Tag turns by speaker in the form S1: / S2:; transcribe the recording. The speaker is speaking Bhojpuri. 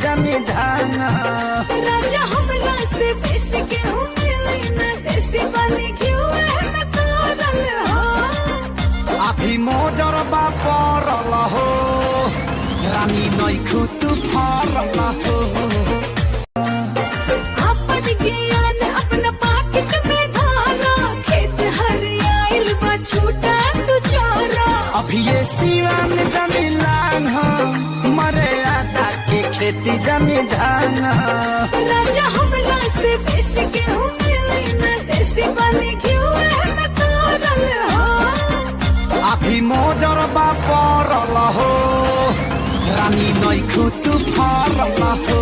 S1: जमी धाना
S2: राजा हमरा से बेस के हूँ मिली न देसी वाली घिउ में करल हो
S1: अभी मोजर बा परल हो रानी नैखु तू फरल हो
S2: अपन ज्ञान अपना पाकिट में धारा खेत हरियाइल बा छूटा तू चोरा
S1: अभी ये सिवान जमी लान हो मरे आदा के खेती जमी धाना
S2: राजा हमरा से बेस के हूँ मिली न देसी वाली घिउ में करल हो
S1: अभी मोजर बा परल हो रानी नैखु तू फरल हो